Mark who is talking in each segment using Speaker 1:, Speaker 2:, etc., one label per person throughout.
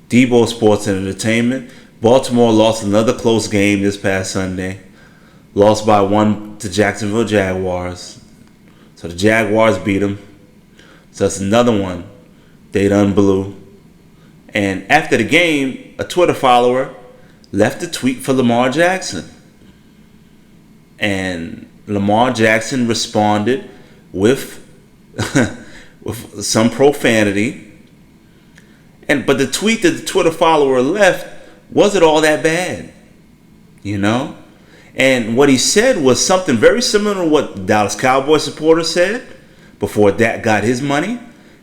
Speaker 1: Debo Sports and Entertainment. Baltimore lost another close game this past Sunday. Lost by 1 to Jacksonville Jaguars. So the Jaguars beat them. So that's another one they done blew. And after the game, a Twitter follower left a tweet for Lamar Jackson. And Lamar Jackson responded with with some profanity. But the tweet that the Twitter follower left wasn't all that bad, you know? And what he said was something very similar to what the Dallas Cowboys supporter said before Dak got his money,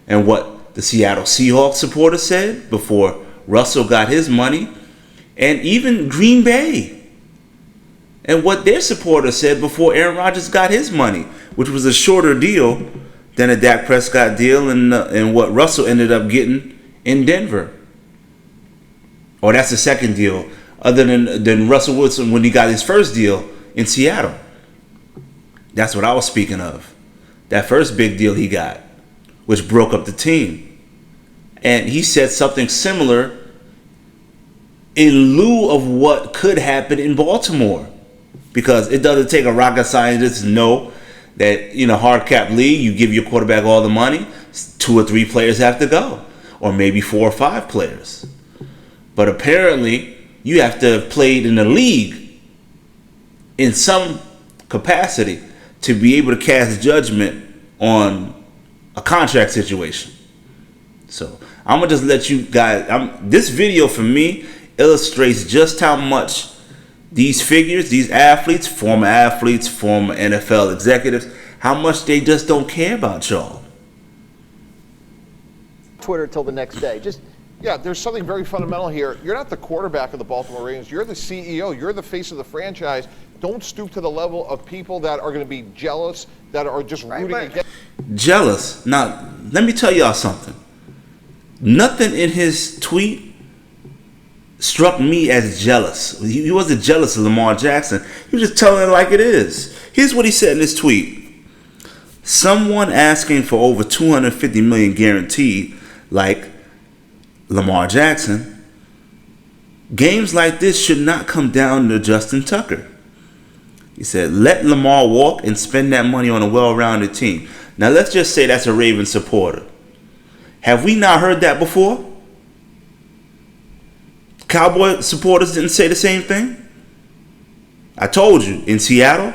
Speaker 1: and what the Seattle Seahawks supporter said before Russell got his money, and even Green Bay and what their supporter said before Aaron Rodgers got his money, which was a shorter deal than a Dak Prescott deal and what Russell ended up getting in Denver. Or that's the second deal, other than Russell Wilson when he got his first deal in Seattle. That's what I was speaking of. That first big deal he got, which broke up the team. And he said something similar in lieu of what could happen in Baltimore. Because it doesn't take a rocket scientist to know that in a hard cap league, you give your quarterback all the money, 2 or 3 players have to go. Or maybe 4 or 5 players. But apparently, you have to have played in the league in some capacity to be able to cast judgment on a contract situation. So I'm going to just let you guys, this video for me illustrates just how much these figures, these athletes, former NFL executives, how much they just don't care about y'all.
Speaker 2: Twitter till the next day.
Speaker 3: Yeah, there's something very fundamental here. You're not the quarterback of the Baltimore Ravens. You're the CEO. You're the face of the franchise. Don't stoop to the level of people that are going to be jealous, that are just rooting against.
Speaker 1: Jealous. Now, let me tell y'all something. Nothing in his tweet struck me as jealous. He wasn't jealous of Lamar Jackson. He was just telling it like it is. Here's what he said in his tweet. Someone asking for over $250 million guaranteed, like Lamar Jackson, games like this should not come down to Justin Tucker. He said, let Lamar walk and spend that money on a well-rounded team. Now let's just say that's a Ravens supporter. Have we not heard that before? Cowboy supporters didn't say the same thing? I told you, in Seattle,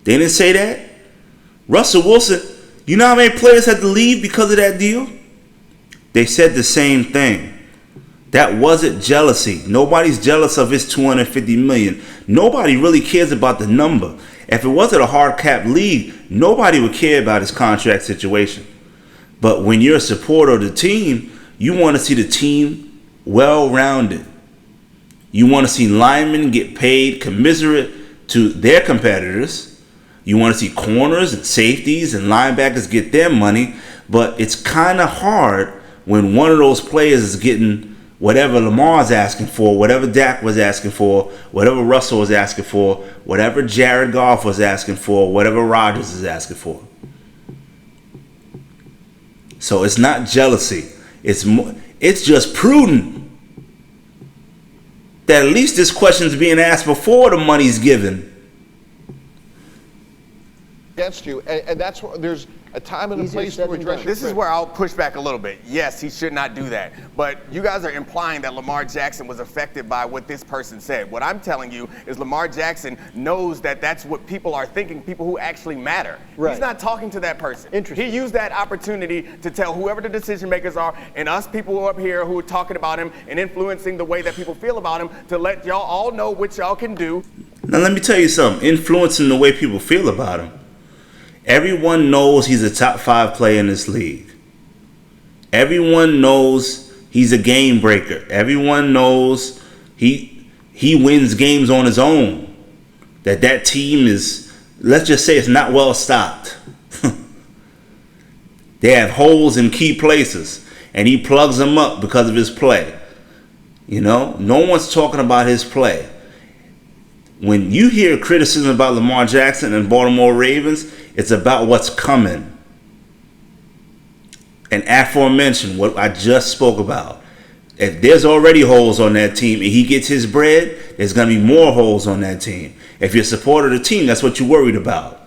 Speaker 1: they didn't say that. Russell Wilson, you know how many players had to leave because of that deal? They said the same thing. That wasn't jealousy. Nobody's jealous of his $250 million. Nobody really cares about the number. If it wasn't a hard cap league, nobody would care about his contract situation. But when you're a supporter of the team, you want to see the team well-rounded. You want to see linemen get paid commensurate to their competitors. You want to see corners and safeties and linebackers get their money. But it's kind of hard when one of those players is getting whatever Lamar's asking for, whatever Dak was asking for, whatever Russell was asking for, whatever Jared Goff was asking for, whatever Rodgers is asking for. So it's not jealousy. It's just prudent that at least this question's being asked before the money's given.
Speaker 3: Against you, and that's what there's a time and a place to address.
Speaker 4: This is where I'll push back a little bit. Yes, he should not do that. But you guys are implying that Lamar Jackson was affected by what this person said. What I'm telling you is Lamar Jackson knows that that's what people are thinking, people who actually matter.
Speaker 2: Right.
Speaker 4: He's not talking to that person.
Speaker 2: Interesting.
Speaker 4: He used that opportunity to tell whoever the decision makers are and us people who are up here who are talking about him and influencing the way that people feel about him to let y'all all know what y'all can do.
Speaker 1: Now let me tell you something. Influencing the way people feel about him. Everyone knows he's a top 5 player in this league. Everyone knows he's a game breaker. Everyone knows he wins games on his own. That team is, let's just say, it's not well stocked. They have holes in key places, and he plugs them up because of his play. You know, no one's talking about his play. When you hear criticism about Lamar Jackson and Baltimore Ravens, it's about what's coming. And aforementioned, what I just spoke about, If there's already holes on that team and he gets his bread, there's going to be more holes on that team. If you're a supporter of the team, that's what you're worried about.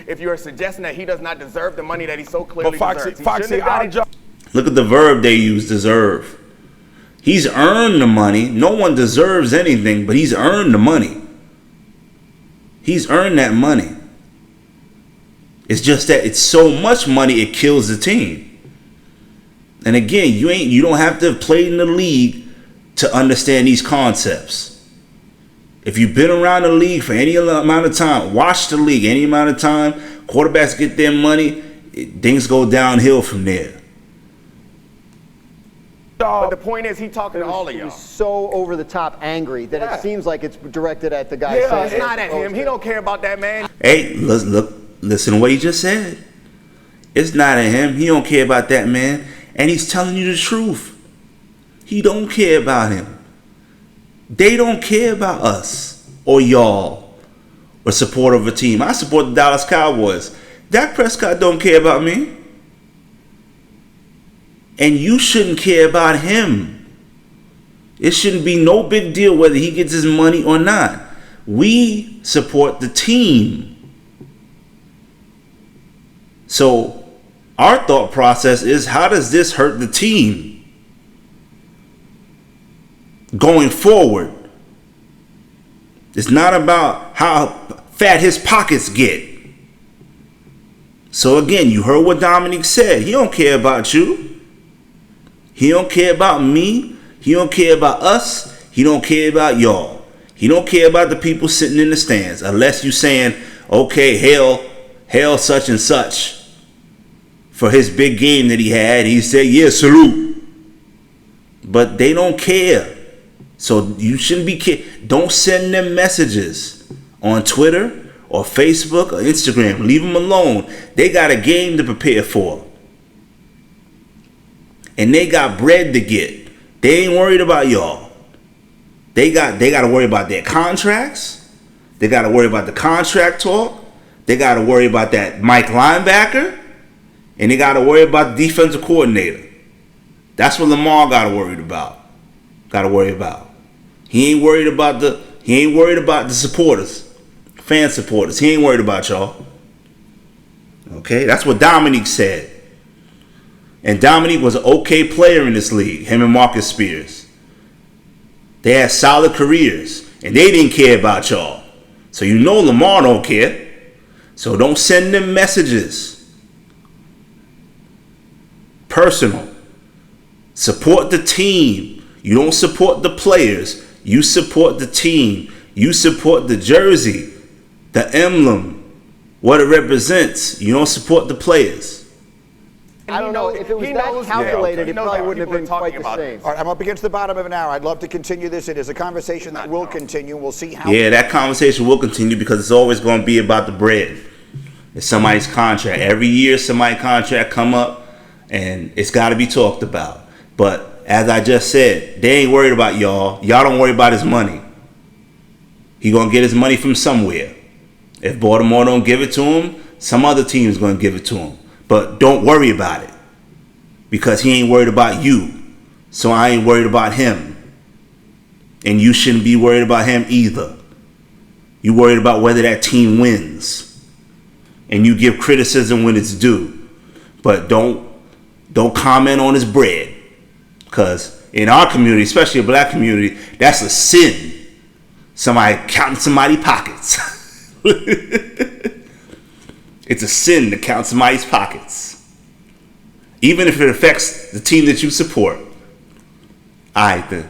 Speaker 4: If you're suggesting that he does not deserve the money that he so clearly deserves.
Speaker 2: Foxy, our job.
Speaker 1: Look at the verb they use, deserve. He's earned the money. No one deserves anything, but he's earned the money. He's earned that money. It's just that it's so much money it kills the team. And again, you don't have to play in the league to understand these concepts. If you've been around the league for any amount of time, watch the league any amount of time, quarterbacks get their money, things go downhill from there.
Speaker 4: But the point is, he talking to all of
Speaker 5: He
Speaker 4: y'all.
Speaker 5: was so over the top angry that it seems like it's directed at the guy.
Speaker 4: Yeah, it's not at him. He don't care about that man.
Speaker 1: Hey, listen to what he just said. It's not at him. He don't care about that man. And he's telling you the truth. He don't care about him. They don't care about us or y'all or support of a team. I support the Dallas Cowboys. Dak Prescott don't care about me. And you shouldn't care about him. It shouldn't be no big deal whether he gets his money or not. We support the team. So our thought process is, how does this hurt the team going forward? It's not about how fat his pockets get. So again, you heard what Dominic said. He don't care about you. He don't care about me. He don't care about us. He don't care about y'all. He don't care about the people sitting in the stands, unless you saying, okay, hail such and such for his big game that he had. He said, yeah, salute. But they don't care. So you shouldn't be don't send them messages on Twitter or Facebook or Instagram. Leave them alone. They got a game to prepare for. And they got bread to get. They ain't worried about y'all. They got to worry about their contracts. They got to worry about the contract talk. They got to worry about that Mike linebacker. And they got to worry about the defensive coordinator. That's what Lamar got to worry about. He ain't worried about the supporters, fan supporters. He ain't worried about y'all. Okay, that's what Dominique said. And Dominique was an okay player in this league, him and Marcus Spears. They had solid careers, and they didn't care about y'all. So you know Lamar don't care. So don't send them messages. Personal. Support the team. You don't support the players. You support the team. You support the jersey, the emblem, what it represents. You don't support the players.
Speaker 5: I don't know. If it was that calculated, it probably wouldn't have been quite the same.
Speaker 2: All right, I'm up against the bottom of an hour. I'd love to continue this. It is a conversation that will continue. We'll see how.
Speaker 1: Yeah, that conversation will continue because it's always going to be about the bread. It's somebody's contract. Every year somebody's contract come up and it's got to be talked about. But as I just said, they ain't worried about y'all. Y'all don't worry about his money. He going to get his money from somewhere. If Baltimore don't give it to him, some other team is going to give it to him. But don't worry about it because he ain't worried about you. So I ain't worried about him. And you shouldn't be worried about him either. You worried about whether that team wins. And you give criticism when it's due. But don't comment on his bread. Because in our community, especially a black community, that's a sin. Somebody counting somebody's pockets. It's a sin to count somebody's pockets. Even if it affects the team that you support. All right then.